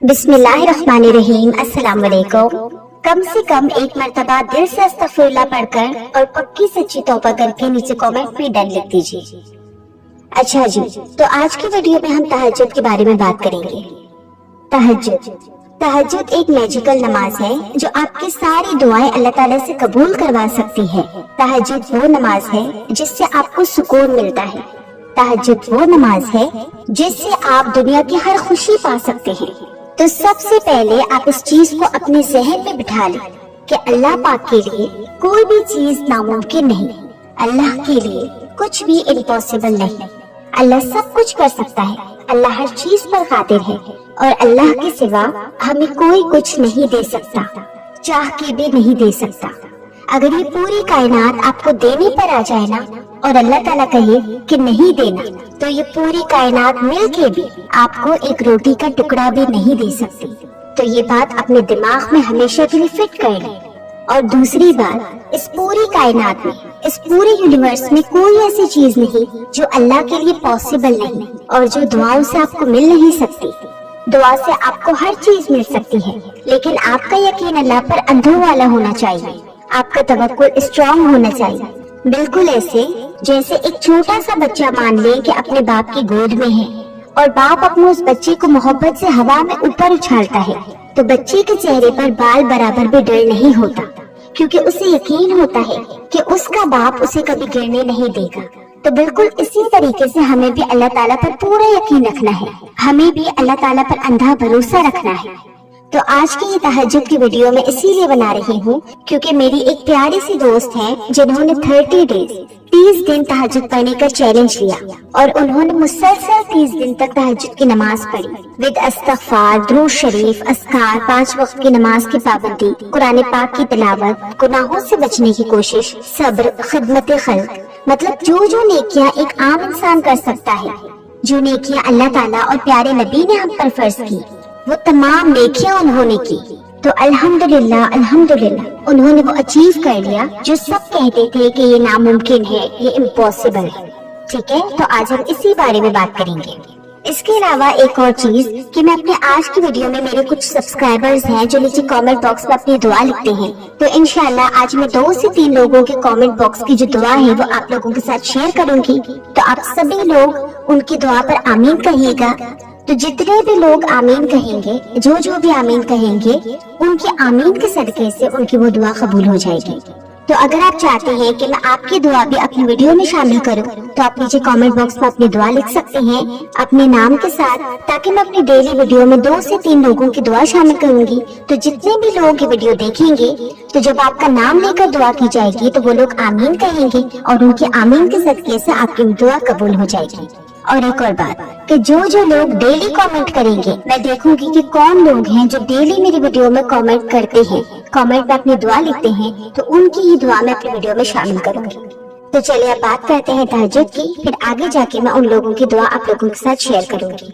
بسم اللہ الرحمن الرحیم۔ السلام علیکم۔ کم سے کم ایک مرتبہ دل سے استغفراللہ پڑھ کر اور پکی سچی توبہ کر کے نیچے کامنٹ بھی ڈن لکھ دیجیے۔ اچھا جی، تو آج کی ویڈیو میں ہم تہجد کے بارے میں بات کریں گے۔ تہجد ایک میجیکل نماز ہے جو آپ کی ساری دعائیں اللہ تعالیٰ سے قبول کروا سکتی ہے۔ تہجد وہ نماز ہے جس سے آپ کو سکون ملتا ہے۔ تہجد وہ نماز ہے جس سے آپ دنیا کی ہر خوشی پا سکتے ہیں۔ تو سب سے پہلے آپ اس چیز کو اپنے ذہن میں بٹھا لیں کہ اللہ پاک کے لیے کوئی بھی چیز ناممکن نہیں، اللہ کے لیے کچھ بھی امپاسبل نہیں۔ اللہ سب کچھ کر سکتا ہے، اللہ ہر چیز پر قادر ہے اور اللہ کے سوا ہمیں کوئی کچھ نہیں دے سکتا، چاہ کے بھی نہیں دے سکتا۔ اگر یہ پوری کائنات آپ کو دینے پر آ جائے نا اور اللہ تعالیٰ کہے کہ نہیں دینا، تو یہ پوری کائنات مل کے بھی آپ کو ایک روٹی کا ٹکڑا بھی نہیں دے سکتی۔ تو یہ بات اپنے دماغ میں ہمیشہ کے لیے فٹ کر لیں۔ اور دوسری بات، اس پوری کائنات میں، اس پورے یونیورس میں کوئی ایسی چیز نہیں جو اللہ کے لیے پاسبل نہیں اور جو دعاؤں سے آپ کو مل نہیں سکتی۔ دعا سے آپ کو ہر چیز مل سکتی ہے، لیکن آپ کا یقین اللہ پر اندھوں والا ہونا چاہیے، آپ کا توکل اسٹرانگ ہونا چاہیے۔ بالکل ایسے جیسے ایک چھوٹا سا بچہ مان لے کہ اپنے باپ کی گود میں ہے اور باپ اپنے اس بچے کو محبت سے ہوا میں اوپر اچھالتا ہے، تو بچے کے چہرے پر بال برابر بھی ڈر نہیں ہوتا، کیونکہ اسے یقین ہوتا ہے کہ اس کا باپ اسے کبھی گرنے نہیں دے گا۔ تو بالکل اسی طریقے سے ہمیں بھی اللہ تعالیٰ پر پورا یقین رکھنا ہے، ہمیں بھی اللہ تعالیٰ پر اندھا بھروسہ رکھنا ہے۔ تو آج کی یہ تہجد کی ویڈیو میں اسی لیے بنا رہی ہوں کیونکہ میری ایک پیاری سی دوست ہے جنہوں نے 30 دن تہجد پڑھنے کا چیلنج لیا اور انہوں نے مسلسل 30 دن تک تہجد کی نماز پڑھی، ود استغفار، درود شریف، اذکار، 5 وقت کی نماز کی پابندی، قرآن پاک کی تلاوت، گناہوں سے بچنے کی کوشش، صبر، خدمت خلق، مطلب جو نیکیاں ایک عام انسان کر سکتا ہے، جو نیکیاں اللہ تعالیٰ اور پیارے نبی نے ہم پر فرض کی، وہ تمام نیکیاں انہوں نے کی۔ تو الحمدللہ انہوں نے وہ اچیو کر لیا جو سب کہتے تھے کہ یہ ناممکن ہے، یہ امپاسبل ہے۔ ٹھیک ہے، تو آج ہم اسی بارے میں بات کریں گے۔ اس کے علاوہ ایک اور چیز کہ میں اپنے آج کی ویڈیو میں میرے کچھ سبسکرائبرز ہیں جو نیچے کامنٹ باکس میں اپنی دعا لکھتے ہیں، تو انشاءاللہ آج میں 2 سے 3 لوگوں کے کامنٹ باکس کی جو دعا ہے وہ آپ لوگوں کے ساتھ شیئر کروں گی۔ تو آپ سبھی لوگ ان کی دعا پر آمین کہیے گا۔ تو جتنے بھی لوگ آمین کہیں گے، جو بھی آمین کہیں گے، ان کی آمین کے صدقے سے ان کی وہ دعا قبول ہو جائے گی۔ تو اگر آپ چاہتے ہیں کہ میں آپ کی دعا بھی اپنی ویڈیو میں شامل کروں تو آپ نیچے کامنٹ باکس میں اپنی دعا لکھ سکتے ہیں اپنے نام کے ساتھ، تاکہ میں اپنی ڈیلی ویڈیو میں 2 سے 3 لوگوں کی دعا شامل کروں گی۔ تو جتنے بھی لوگ یہ ویڈیو دیکھیں گے، تو جب آپ کا نام لے کر دعا کی جائے گی تو وہ لوگ آمین کہیں گے اور ان کی آمین کے صدقے سے آپ کی دعا قبول ہو جائے گی۔ اور ایک اور بات کہ جو لوگ ڈیلی کامنٹ کریں گے، میں دیکھوں گی کہ کون لوگ ہیں جو ڈیلی میری ویڈیو میں کامنٹ کرتے ہیں، کامنٹ میں اپنی دعا لکھتے ہیں، تو ان کی ہی دعا میں اپنی ویڈیو میں شامل کروں گی۔ تو چلیے اب بات کرتے ہیں تہجد کی، پھر آگے جا کے میں ان لوگوں کی دعا آپ لوگوں کے ساتھ شیئر کروں گی۔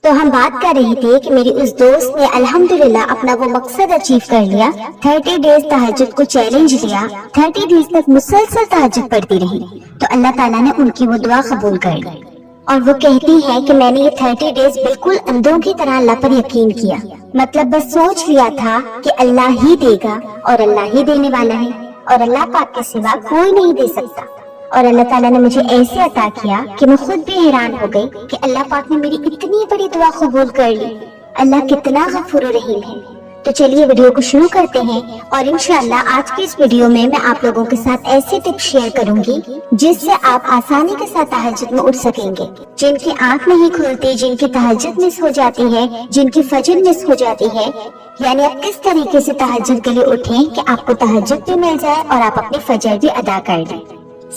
تو ہم بات کر رہے تھے کہ میری اس دوست نے الحمدللہ اپنا وہ مقصد اچیو کر لیا، 30 ڈیز تہجد کو چیلنج لیا، 30 ڈیز تک مسلسل تہجد پڑھتی رہی، تو اللہ تعالیٰ نے ان کی وہ دعا قبول کر لی۔ اور وہ کہتی ہے کہ میں نے یہ 30 ڈیز بالکل اندھوں کی طرح اللہ پر یقین کیا، مطلب بس سوچ لیا تھا کہ اللہ ہی دے گا اور اللہ ہی دینے والا ہے اور اللہ پاک کے سوا کوئی نہیں دے سکتا۔ اور اللہ تعالیٰ نے مجھے ایسے عطا کیا کہ میں خود بھی حیران ہو گئی کہ اللہ پاک نے میری اتنی بڑی دعا قبول کر لی۔ اللہ کتنا غفور و رحیم ہے۔ تو چلیے ویڈیو کو شروع کرتے ہیں، اور انشاءاللہ آج کی اس ویڈیو میں آپ لوگوں کے ساتھ ایسے ٹپس شیئر کروں گی جس سے آپ آسانی کے ساتھ تہجد میں اٹھ سکیں گے۔ جن کی آنکھ نہیں کھلتی، جن کی تہجد مس ہو جاتی ہے، جن کی فجر مس ہو جاتی ہے، یعنی آپ کس طریقے سے تہجد کے لیے اٹھیں کہ آپ کو تہجد بھی مل جائے اور آپ اپنی فجر بھی ادا کر لیں۔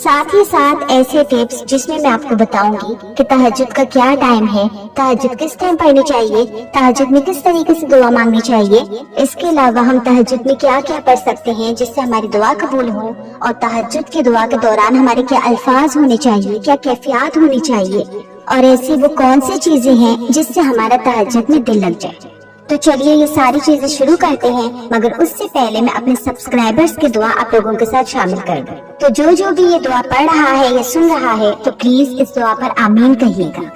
ساتھ ہی ساتھ ایسے ٹپس جس میں آپ کو بتاؤں گی کہ تہجد کا کیا ٹائم ہے، تہجد کس ٹائم پڑھنی چاہیے، تہجد میں کس طریقے سے دعا مانگنی چاہیے، اس کے علاوہ ہم تہجد میں کیا کیا پڑھ سکتے ہیں جس سے ہماری دعا قبول ہو، اور تہجد کی دعا کے دوران ہمارے کیا الفاظ ہونے چاہیے، کیا کیفیات ہونی چاہیے، اور ایسی وہ کون سی چیزیں ہیں جس سے ہمارا تہجد میں دل لگ جائے۔ تو چلیے یہ ساری چیزیں شروع کرتے ہیں، مگر اس سے پہلے میں اپنے سبسکرائبرز کی دعا آپ لوگوں کے ساتھ شامل کر دوں۔ تو جو بھی یہ دعا پڑھ رہا ہے یا سن رہا ہے تو پلیز اس دعا پر آمین کہیے گا۔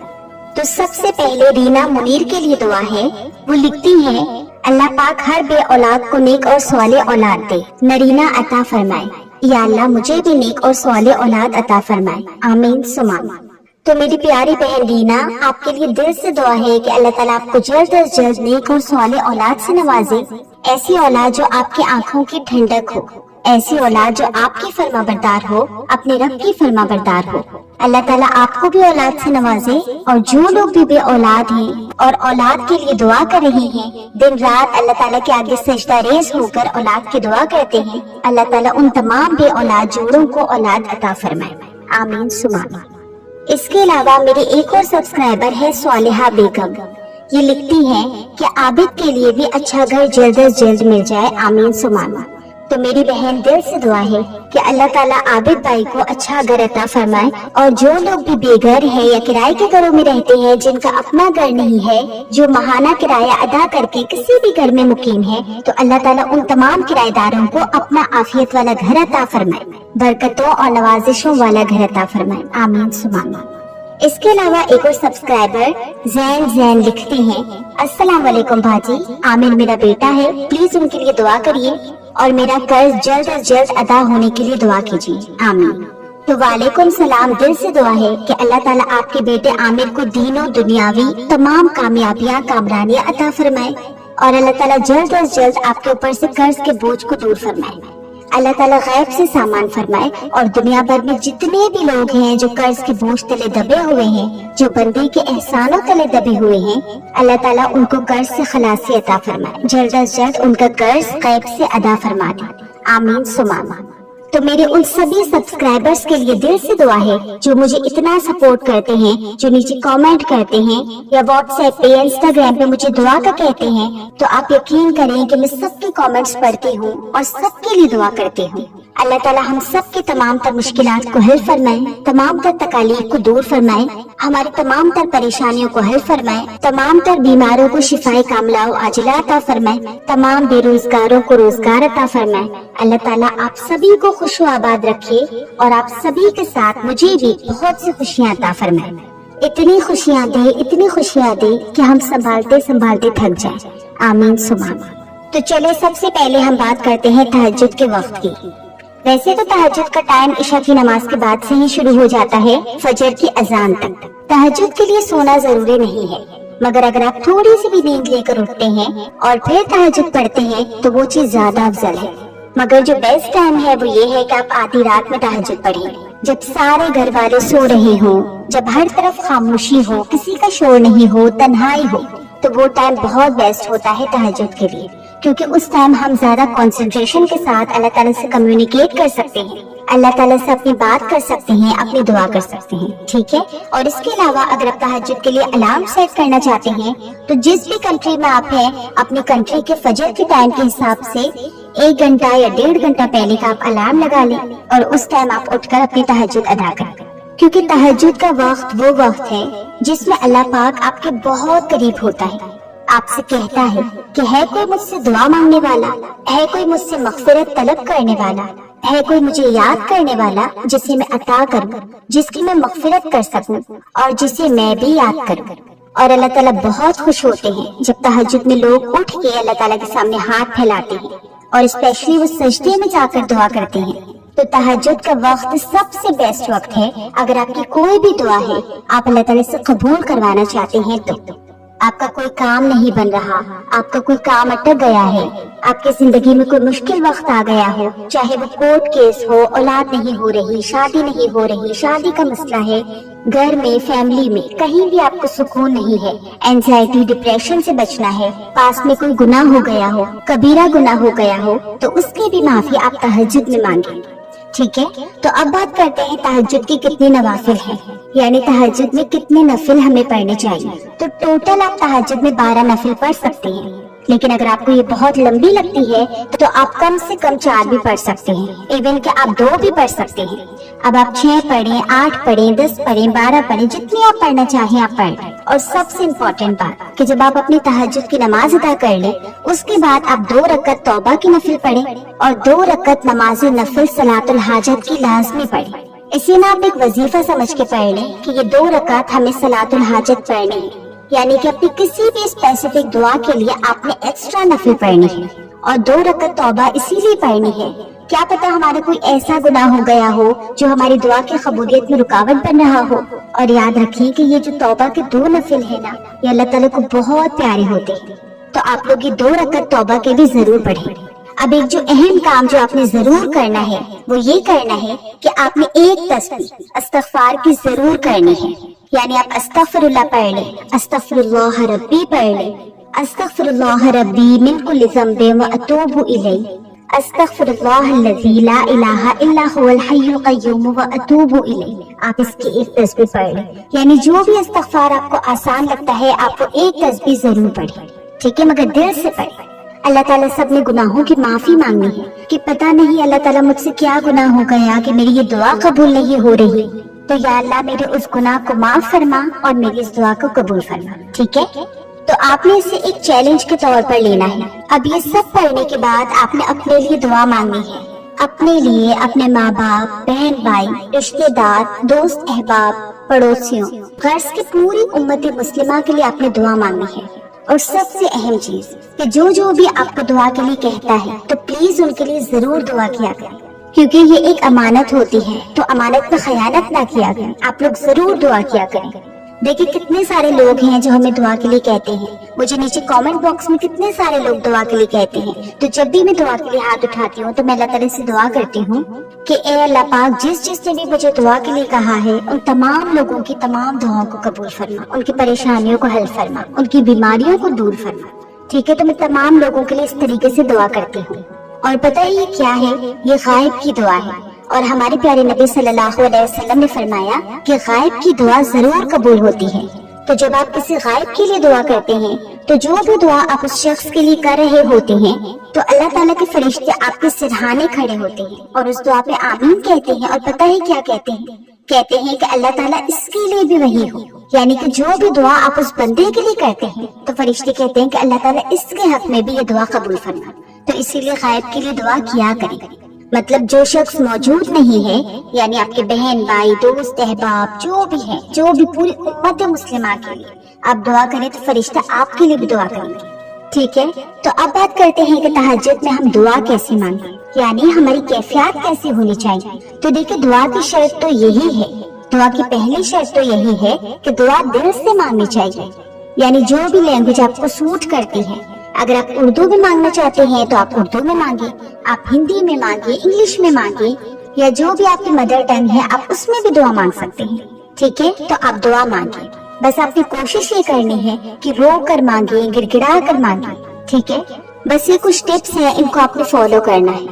तो सबसे पहले रीना मुनीर के लिए दुआ है। वो लिखती हैं, अल्लाह पाक हर बे औलाद को नेक और स्वाले औलाद दे, नरीना अता फरमाए। या अल्लाह मुझे भी नेक और स्वाले औलाद अता फरमाए, आमीन सुमा। तो मेरी प्यारी बहन रीना, आपके लिए दिल से दुआ है कि अल्लाह ताला आपको जल्द अज जल्द नेक और स्वाले औलाद से नवाजे। ऐसी औलाद जो आपकी आंखों की ठंडक हो, ऐसी औलाद जो आपकी फर्मा बरदार हो, अपने रब की फर्मा बरदार हो। अल्लाह ताला आपको भी औलाद से नवाजे। और जो लोग भी औलाद हैं और औलाद के लिए दुआ कर रहे हैं, दिन रात अल्लाह ताला के आगे सजदा रेज़ होकर औलाद की दुआ करते हैं, अल्लाह ताला उन तमाम बे औलाद जोड़ों को औलाद अता फरमाए, आमीन सुमा। इसके अलावा मेरी एक और सब्सक्राइबर है स्वालिहा बेगम। ये लिखती हैं कि आबिद के लिए भी अच्छा घर जल्द अज जल्द मिल जाए, आमीन सुमा। तो मेरी बहन दिल से दुआ है कि अल्लाह ताला आबिद भाई को अच्छा घर अता फरमाए। और जो लोग भी बेघर हैं या किराए के घरों में रहते हैं, जिनका अपना घर नहीं है, जो महाना किराया अदा करके किसी भी घर में मुकीम है, तो अल्लाह ताला उन तमाम किराएदारों को अपना आफियत वाला घर अता फरमाए, बरकतों और नवाजिशों वाला घर अता फरमाए, आमीन सुमा। इसके अलावा एक और सब्सक्राइबर जैन लिखते हैं, अस्सलाम वालेकुम भाजी, आमिर मेरा बेटा है, प्लीज उनके लिए दुआ करिए और मेरा कर्ज जल्द अज जल्द अदा होने के लिए दुआ कीजिए, आमीन। तो वालेकुम सलाम, दिल से दुआ है कि अल्लाह ताला आपके बेटे आमिर को दीनों दुनियावी तमाम कामयाबियां कामरानियां अता फरमाए और अल्लाह ताला जल्द अज जल्द आपके ऊपर से कर्ज के बोझ को दूर फरमाए। अल्लाह ताला गैब से सामान फरमाए और दुनिया भर में जितने भी लोग हैं जो कर्ज के बोझ तले दबे हुए हैं, जो बंदे के एहसानों तले दबे हुए हैं, अल्लाह ताला उनको कर्ज से खलासी अता फरमाए, जल्द अज जल्द उनका कर्ज गैब से अदा फरमा दे, आमीन सुमा। तो मेरे उन सभी सब्सक्राइबर्स के लिए दिल से दुआ है जो मुझे इतना सपोर्ट करते हैं, जो नीचे कमेंट करते हैं या व्हाट्सएप पे या इंस्टाग्राम पे मुझे दुआ का कहते हैं। तो आप यकीन करें कि मैं सबके कमेंट्स पढ़ती हूँ और सबके लिए दुआ करती हूँ। अल्लाह ताला हम सब की तमाम तर मुश्किलात को हल फरमाए, तमाम तर तकालीफ को दूर फरमाए, हमारी तमाम तर परेशानियों को हल फरमाए, तमाम तर बीमारों को शिफाए कामलाओ आजिला अता फरमाए, तमाम बेरोजगारों को रोजगार अता फरमाए। अल्लाह ताला आप सभी को खुश आबाद रखे और आप सभी के साथ मुझे भी बहुत सी खुशियाँ अता फरमाए। इतनी खुशियाँ दे कि हम संभालते संभालते थक जाएं, आमीन सुमा। तो चले सबसे पहले हम बात करते हैं तहज्जुद के वक्त की। वैसे तो तहज्जुद का टाइम इशा की नमाज के बाद से ही शुरू हो जाता है फजर की अजान तक। तहज्जुद के लिए सोना जरूरी नहीं है, मगर अगर आप थोड़ी सी भी नींद लेकर उठते हैं और फिर तहज्जुद पढ़ते हैं तो वो चीज ज्यादा अफजल है। मगर जो बेस्ट टाइम है वो ये है कि आप आधी रात में तहज्जुद पढ़ें, जब सारे घर वाले सो रहे हों, जब हर तरफ खामोशी हो, किसी का शोर नहीं हो, तन्हाई हो, तो वो टाइम बहुत बेस्ट होता है तहज्जुद के लिए, क्योंकि उस टाइम हम ज्यादा कंसंट्रेशन के साथ अल्लाह ताला से कम्युनिकेट कर सकते हैं, अल्लाह ताला से अपनी बात कर सकते हैं, अपनी दुआ कर सकते हैं, ठीक है। और इसके अलावा अगर आप तहज्जुद के लिए अलार्म सेट करना चाहते हैं तो जिस भी कंट्री में आप हैं, अपनी कंट्री के फजर के टाइम के हिसाब से 1 घंटा या 1.5 घंटा पहले का आप अलार्म लगा लें और उस टाइम आप उठकर अपनी तहज्जुद अदा करें, क्योंकि तहज्जुद का वक्त वो वक्त है जिसमें अल्लाह पाक आपके बहुत करीब होता है, आपसे कहता है कि है कोई मुझसे दुआ मांगने वाला, है कोई मुझसे मग़फ़िरत तलब करने वाला, है कोई मुझे याद करने वाला जिसे मैं अता करूं, जिसकी मैं मग़फ़िरत कर सकूं और जिसे मैं भी याद करूं। और अल्लाह ताला बहुत खुश होते हैं जब तहज्जुद में लोग उठ के अल्लाह ताला के सामने हाथ फैलाते हैं और स्पेशली वो सजदे में जाकर दुआ करते हैं। तो तहज्जुद का वक्त सबसे बेस्ट वक्त है। अगर आपकी कोई भी दुआ है आप अल्लाह ताला से कबूल करवाना चाहते हैं, तो आपका कोई काम नहीं बन रहा, आपका कोई काम अटक गया है, आपकी जिंदगी में कोई मुश्किल वक्त आ गया हो, चाहे वो कोर्ट केस हो, औलाद नहीं हो रही, शादी नहीं हो रही, शादी का मसला है, घर में, फैमिली में, कहीं भी आपको सुकून नहीं है, एंजाइटी डिप्रेशन से बचना है, पास में कोई गुनाह हो गया हो, कबीरा गुनाह हो गया हो, तो उसकी भी माफी आप तहज्जुद में मांगे, ठीक है। तो अब बात करते हैं तहज्जुद की कितने नवाफिल हैं, यानी तहज्जुद में कितने नफिल हमें पढ़ने चाहिए। तो टोटल आप तहज्जुद में 12 नफिल पढ़ सकते हैं, लेकिन अगर आपको ये बहुत लंबी लगती है तो आप कम से कम 4 भी पढ़ सकते हैं, इवन कि आप 2 भी पढ़ सकते हैं। अब आप 6 पढ़ें, 8 पढ़ें, 10 पढ़ें, 12 पढ़ें, जितनी आप पढ़ना चाहें आप पढ़ें। और सबसे इम्पोर्टेंट बात कि जब आप अपनी तहज्जुद की नमाज अदा कर लें, उसके बाद आप 2 रकत तौबा की नफिल पढ़ें और 2 रकत नमाज नफिल सलातुल हाजत की लाजमी पढ़ें। इसे ना आप एक वजीफा समझ के पढ़ लें कि ये 2 रकात हमें सलातुल हाजत पढ़नी है, यानी कि अपनी किसी भी स्पेसिफिक दुआ के लिए आपने एक्स्ट्रा नफिल पढ़नी है। और 2 रकात तौबा इसीलिए पढ़नी है, क्या पता हमारा कोई ऐसा गुनाह हो गया हो जो हमारी दुआ की कबूलियत में रुकावट बन रहा हो। और याद रखिए कि ये जो तौबा के 2 नफिल है ना, ये अल्लाह ताला को बहुत प्यारे होते हैं। तो आप लोग ये 2 रकात तौबा के भी जरूर पढ़ें। अब एक जो अहम काम जो आपने जरूर करना है वो ये करना है कि आपने एक तस्बीह इस्तिग़फ़ार की जरूर करनी है, यानी आप अस्तगफिरुल्लाह पढ़ लें, अस्तगफिरुल्लाह रब्बी पढ़ लें, अस्तगफिरुल्लाह रब्बी मिन कुल्लि ज़ंबिन व अतूबु इलैहि, अस्तगफिरुल्लाहल्लज़ी ला इलाहा इल्ला हुवल हय्युल क़य्यूम व अतूबु इलैहि। आप इसकी एक तस्बीह पढ़ लें, यानी जो भी इस्तिग़फ़ार आपको आसान लगता है आप वो एक तस्बीह जरूर पढ़ें, ठीक है, मगर दिल से पढ़ें। अल्लाह ताला से अपने गुनाहों की माफी मांगनी है कि पता नहीं अल्लाह ताला मुझसे क्या गुनाह हो गया कि मेरी ये दुआ कबूल नहीं हो रही, तो या अल्लाह मेरे उस गुनाह को माफ फरमा और मेरी इस दुआ को कबूल फरमा, ठीक है। तो आपने इसे एक चैलेंज के तौर पर लेना है। अब ये सब पढ़ने के बाद आपने अपने लिए दुआ मांगनी है, अपने लिए, अपने माँ बाप, बहन भाई, रिश्तेदार, दोस्त अहबाब, पड़ोसियों, गर्ज की पूरी उम्मत मुस्लिमा के लिए आपने दुआ मांगनी है। और सबसे अहम चीज कि जो भी आपको दुआ के लिए कहता है तो प्लीज उनके लिए जरूर दुआ किया करें, क्योंकि ये एक अमानत होती है, तो अमानत में खयानत ना किया करें। आप लोग जरूर दुआ किया करें। देखिए कितने सारे लोग हैं जो हमें दुआ के लिए कहते हैं, मुझे नीचे कमेंट बॉक्स में कितने सारे लोग दुआ के लिए कहते हैं। तो जब भी मैं दुआ के लिए हाथ उठाती हूँ तो मैं अल्लाह ताला से दुआ करती हूँ कि ए अल्लाह पाक, जिसने भी मुझे दुआ के लिए कहा है उन तमाम लोगों की तमाम दुआओं को कबूल फरमा, उनकी परेशानियों को हल फरमा, उनकी बीमारियों को दूर फरमा, ठीक है। तो मैं तमाम लोगों के लिए इस तरीके से दुआ करती हूँ। और पता है ये क्या है? ये गायब की दुआ है। और हमारे प्यारे नबी सल्लल्लाहु अलैहि वसल्लम ने फरमाया कि गायब की दुआ जरूर कबूल होती है। तो जब आप किसी गायब के लिए दुआ करते हैं तो जो भी दुआ आप उस शख्स के लिए कर रहे होते हैं तो अल्लाह ताला के फरिश्ते आपके सिरहाने खड़े होते हैं और उस दुआ पे आमीन कहते हैं। और पता है क्या कहते हैं? कहते हैं कि अल्लाह ताला इसके लिए भी वही हो, यानी कि जो भी दुआ आप उस बंदे के लिए करते हैं तो फरिश्ते कहते हैं कि अल्लाह ताला इसके हक में भी ये दुआ कबूल फरमा। तो इसीलिए गायब के लिए दुआ किया करें। मतलब जो शख्स मौजूद नहीं है, यानी आपके बहन भाई, दोस्त अहबाब जो भी है, जो भी पूरी उम्मत मुस्लिमा के लिए आप दुआ करें तो फरिश्ता आपके लिए भी दुआ करेंगे, ठीक है। तो अब बात करते हैं कि तहज्जुद में हम दुआ कैसे मांगे, यानी हमारी कैफियत कैसी होनी चाहिए। तो देखिए दुआ की शर्त तो यही है, दुआ की पहली शर्त तो यही है कि दुआ दिल से मांगनी चाहिए, यानी जो भी लैंग्वेज आपको सूट करती है। अगर आप उर्दू में मांगना चाहते हैं तो आप उर्दू में मांगे, आप हिंदी में मांगे, इंग्लिश में मांगे, या जो भी आपकी मदर टंग है आप उसमें भी दुआ मांग सकते हैं, ठीक है। तो आप दुआ मांगे, बस आपकी कोशिश ये करनी है कि रो कर मांगे, गिड़गिड़ा कर मांगे, ठीक है। बस ये कुछ टिप्स हैं, इनको आपने फॉलो करना है।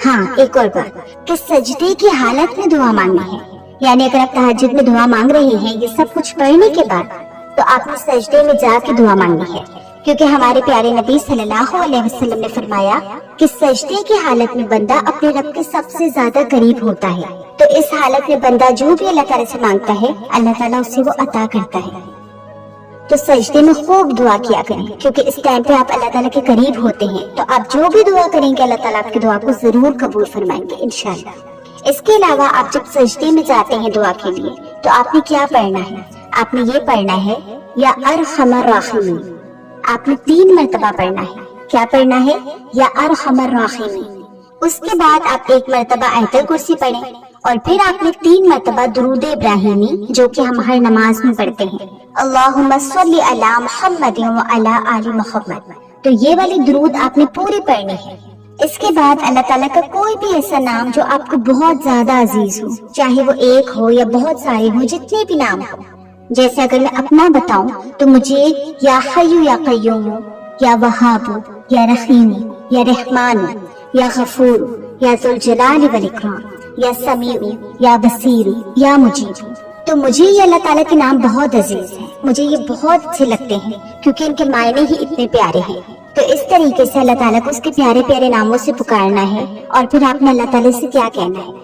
हाँ, एक और बात कि सजदे की हालत में दुआ मांगनी है, यानी अगर आप तहज्जुद में दुआ मांग रहे हैं ये सब कुछ पढ़ने के बाद, तो आपने सजदे में जाके दुआ मांगनी है, क्योंकि हमारे प्यारे नबी सल्लल्लाहु अलैहि वसल्लम ने फरमाया कि सजदे की हालत में बंदा अपने रब के सबसे ज्यादा करीब होता है। तो इस हालत में बंदा जो भी अल्लाह ताला से मांगता है अल्लाह ताला उसे वो अता करता है। तो सजदे में खूब दुआ किया करें, क्योंकि इस टाइम पे आप अल्लाह ताला के करीब होते हैं। तो आप जो भी दुआ करेंगे अल्लाह ताला आपकी दुआ को जरूर कबूल फरमाएंगे इंशाअल्लाह। इसके अलावा आप जब सजदे में जाते हैं दुआ के लिए तो आपने क्या पढ़ना है? आपने ये पढ़ना है या अरहमर राहिमीन, आपने 3 मरतबा पढ़ना है। क्या पढ़ना है? या अरहमर राहिमीन। उसके बाद आप 1 मरतबा आयतुल कुर्सी पढ़ें और फिर आपने 3 मरतबा दुरूद इब्राहिमी, जो कि हम हर नमाज में पढ़ते हैं, अल्लाहुम्मा सल्ली अला मुहम्मद व अला आलि मुहम्मद। तो ये वाली दुरूद आपने पूरी पढ़नी है। इसके बाद अल्लाह ताला का कोई भी ऐसा नाम जो आपको बहुत ज्यादा अजीज हो, चाहे वो एक हो या बहुत सारे हो, जितने भी नाम हो। जैसे अगर मैं अपना बताऊं तो मुझे या हय्यु या कय्यूम, या वहाब, या रहीम, या रहमान, या गफूर, या जुल जलाल वल इकराम, या समीउ, या बसीर, या मुजीब। तो मुझे ये अल्लाह ताला के नाम बहुत अजीज हैं, मुझे ये बहुत अच्छे लगते हैं क्योंकि इनके मायने ही इतने प्यारे हैं। तो इस तरीके से अल्लाह ताला को उसके प्यारे प्यारे नामों से पुकारना है। और फिर आपने अल्लाह ताला से क्या कहना है?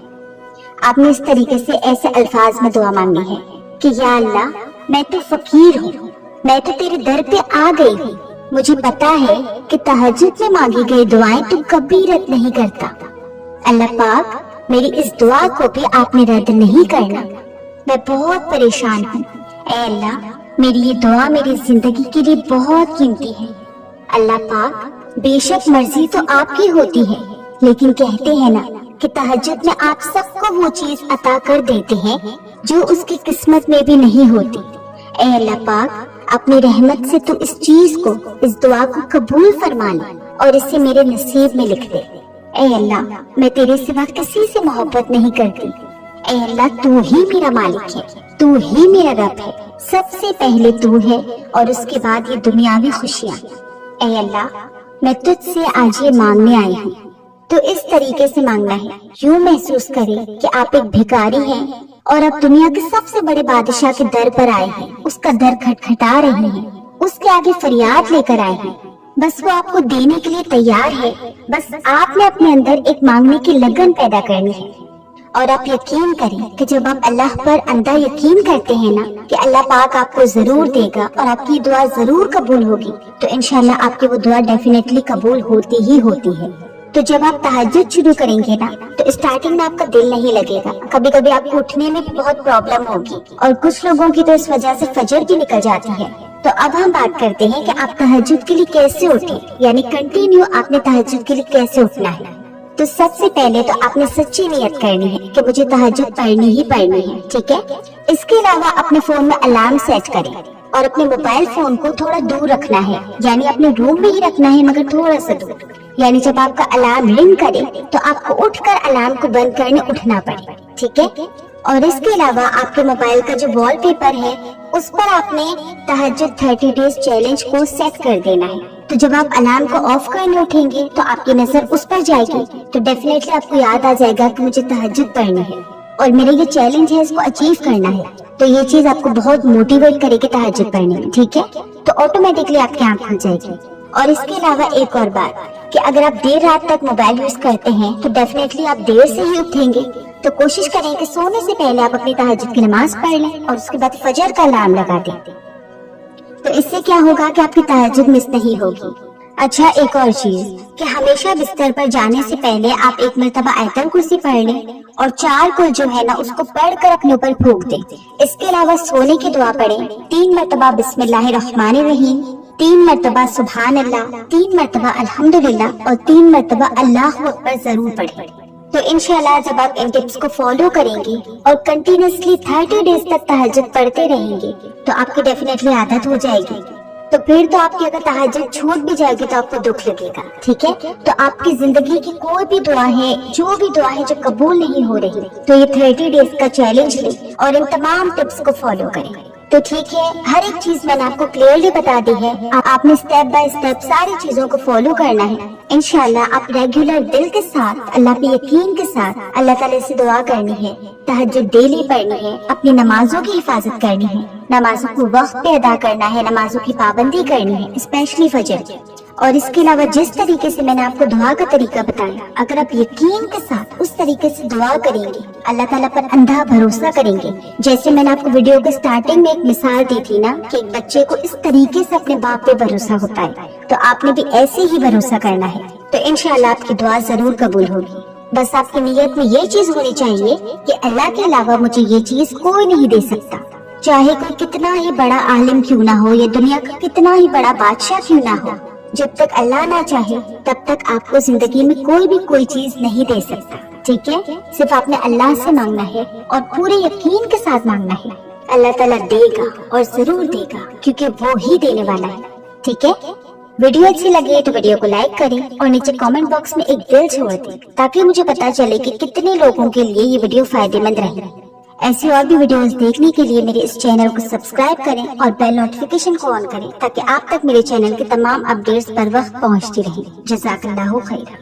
आपने इस तरीके से ऐसे अल्फाज में दुआ मांगनी है कि या अल्लाह, मैं तो फकीर हूँ, मैं तो तेरे दर पे आ गई हूँ। मुझे पता है कि तहज्जुद में मांगी गई दुआएं तू कभी रद्द नहीं करता। अल्लाह पाक, میری اس دعا کو بھی آپ نے رد نہیں کرنا، میں بہت پریشان ہوں۔ اے اللہ، میری یہ دعا میری زندگی کے لیے بہت قیمتی ہے۔ اللہ پاک، بے شک مرضی تو آپ کی ہوتی ہے، لیکن کہتے ہیں نا کہ تہجد میں آپ سب کو وہ چیز عطا کر دیتے ہیں جو اس کی قسمت میں بھی نہیں ہوتی۔ اے اللہ پاک، اپنی رحمت سے تو اس چیز کو، اس دعا کو قبول فرما لے اور اسے میرے نصیب میں لکھ دے۔ اے اللہ، میں تیرے سوا کسی سے محبت نہیں کرتی۔ اے اللہ، تو ہی میرا مالک ہے، تو ہی میرا رب ہے، سب سے پہلے تو ہے اور اس کے بعد یہ دنیاوی خوشیاں۔ اے اللہ، میں تجھ سے آج یہ مانگنے آئی ہوں، تو اس طریقے سے مانگنا ہے، یوں محسوس کرے کہ آپ ایک بھکاری ہیں اور اب دنیا کے سب سے بڑے بادشاہ کے در پر آئے ہیں، اس کا در کھٹکھٹا رہے ہیں، اس کے آگے فریاد لے کر آئے ہیں، بس وہ آپ کو دینے کے لیے تیار ہے، بس آپ نے اپنے اندر ایک مانگنے کی لگن پیدا کرنی ہے۔ اور آپ یقین کریں کہ جب آپ اللہ پر اندھا یقین کرتے ہیں نا کہ اللہ پاک آپ کو ضرور دے گا اور آپ کی دعا ضرور قبول ہوگی، تو انشاءاللہ آپ کی وہ دعا ڈیفینیٹلی قبول ہوتی ہی ہوتی ہے۔ تو جب آپ تہجد شروع کریں گے نا تو اسٹارٹنگ میں آپ کا دل نہیں لگے گا، کبھی کبھی آپ کو اٹھنے میں بھی بہت پرابلم ہوگی، اور کچھ لوگوں کی تو اس وجہ سے فجر بھی نکل جاتی ہے۔ تو اب ہم بات کرتے ہیں کہ آپ تہجد کے لیے کیسے اٹھیں، یعنی کنٹینیو آپ نے تہجد کے لیے کیسے اٹھنا ہے۔ تو سب سے پہلے تو آپ نے سچی نیت کرنی ہے کہ مجھے تہجد پڑھنی ہی پڑھنی ہے، ٹھیک ہے۔ اس کے علاوہ اپنے فون میں الارم سیٹ کریں اور اپنے موبائل فون کو تھوڑا دور رکھنا ہے، یعنی اپنے روم میں ہی رکھنا ہے مگر تھوڑا سا دور، یعنی جب آپ کا الارم رنگ کرے تو آپ کو اٹھ کر الارم کو بند کرنے اٹھنا پڑے، ٹھیک ہے۔ اور اس کے علاوہ آپ کے موبائل کا جو وال پیپر ہے اس پر آپ نے تہجد 30 ڈیز چیلنج کو سیٹ کر دینا ہے۔ تو جب آپ الارم کو آف کرنے اٹھیں گے تو آپ کی نظر اس پر جائے گی، تو ڈیفینیٹلی آپ کو یاد آ جائے گا کہ مجھے تہجد پڑھنی ہے اور میرا یہ چیلنج ہے، اس کو اچیو کرنا ہے۔ تو یہ چیز آپ کو بہت موٹیویٹ کرے گی تہجد پڑھنے میں، ٹھیک ہے۔ تو آٹومیٹکلی آپ کی آنکھ کھل جائے گی۔ اور اس کے علاوہ ایک اور بات کہ اگر آپ دیر رات تک موبائل یوز کرتے ہیں تو ڈیفینیٹلی آپ دیر سے ہی اٹھیں گے، تو کوشش کریں کہ سونے سے پہلے آپ اپنی تہجد کی نماز پڑھ لیں اور اس کے بعد فجر کا الارم لگا دیں۔ تو اس سے کیا ہوگا کہ آپ کی تہجد مس نہیں ہوگی۔ اچھا، ایک اور چیز کہ ہمیشہ بستر پر جانے سے پہلے آپ ایک مرتبہ آیت الکرسی پڑھ لیں اور 4 کل جو ہے نا اس کو پڑھ کر اپنے اوپر پھونک دیں۔ اس کے علاوہ سونے کی دعا پڑھیں، 3 مرتبہ بسم اللہ الرحمن الرحیم، 3 مرتبہ سبحان اللہ، 3 مرتبہ الحمدللہ اور 3 مرتبہ اللہ اکبر ضرور پڑھیں۔ تو انشاءاللہ جب آپ ان ٹپس کو فالو کریں گے اور کنٹینیوسلی 30 ڈیز تک تہجد پڑھتے رہیں گے تو آپ کی ڈیفینیٹلی عادت ہو جائے گی۔ تو پھر تو آپ کی اگر تہجد چھوٹ بھی جائے گی تو آپ کو دکھ لگے گا، ٹھیک ہے۔ تو آپ کی زندگی کی کوئی بھی دعا ہے، جو بھی دعا ہے جو قبول نہیں ہو رہی، تو یہ 30 ڈیز کا چیلنج لیں اور ان تمام ٹپس کو فالو کریں۔ تو ٹھیک ہے، ہر ایک چیز میں نے آپ کو کلیئرلی بتا دی ہے، آپ نے اسٹیپ بائی اسٹیپ ساری چیزوں کو فالو کرنا ہے۔ انشاءاللہ آپ ریگولر دل کے ساتھ، اللہ پہ یقین کے ساتھ اللہ تعالیٰ سے دعا کرنی ہے، تہجد ڈیلی پڑھنی ہے، اپنی نمازوں کی حفاظت کرنی ہے، نمازوں کو وقت پہ ادا کرنا ہے، نمازوں کی پابندی کرنی ہے، اسپیشلی فجر کی۔ اور اس کے علاوہ جس طریقے سے میں نے آپ کو دعا کا طریقہ بتایا، اگر آپ یقین کے ساتھ اس طریقے سے دعا کریں گے، اللہ تعالیٰ پر اندھا بھروسہ کریں گے، جیسے میں نے آپ کو ویڈیو کے سٹارٹنگ میں ایک مثال دی تھی نا کہ ایک بچے کو اس طریقے سے اپنے باپ پہ بھروسہ ہوتا ہے، تو آپ نے بھی ایسے ہی بھروسہ کرنا ہے، تو انشاءاللہ آپ کی دعا ضرور قبول ہوگی۔ بس آپ کی نیت میں یہ چیز ہونی چاہیے کہ اللہ کے علاوہ مجھے یہ چیز کوئی نہیں دے سکتا، چاہے کوئی کتنا ہی بڑا عالم کیوں نہ ہو یا دنیا کا کتنا ہی بڑا بادشاہ کیوں نہ ہو، جب تک اللہ نہ چاہے تب تک آپ کو زندگی میں کوئی بھی کوئی چیز نہیں دے سکتا، ٹھیک ہے۔ صرف آپ نے اللہ سے مانگنا ہے اور پورے یقین کے ساتھ مانگنا ہے، اللہ تعالیٰ دے گا اور ضرور دے گا، کیونکہ وہ ہی دینے والا ہے، ٹھیک ہے۔ ویڈیو اچھی لگے تو ویڈیو کو لائک کریں اور نیچے کامنٹ باکس میں ایک دل چھوڑ دیں تاکہ مجھے پتا چلے کہ کتنے لوگوں کے لیے یہ ویڈیو فائدے مند رہی۔ ایسی اور بھی ویڈیوز دیکھنے کے لیے میرے اس چینل کو سبسکرائب کریں اور بیل نوٹیفیکیشن کو آن کریں تاکہ آپ تک میرے چینل کے تمام اپڈیٹس پر وقت پہنچتی رہیں۔ جزاک اللہ خیرا۔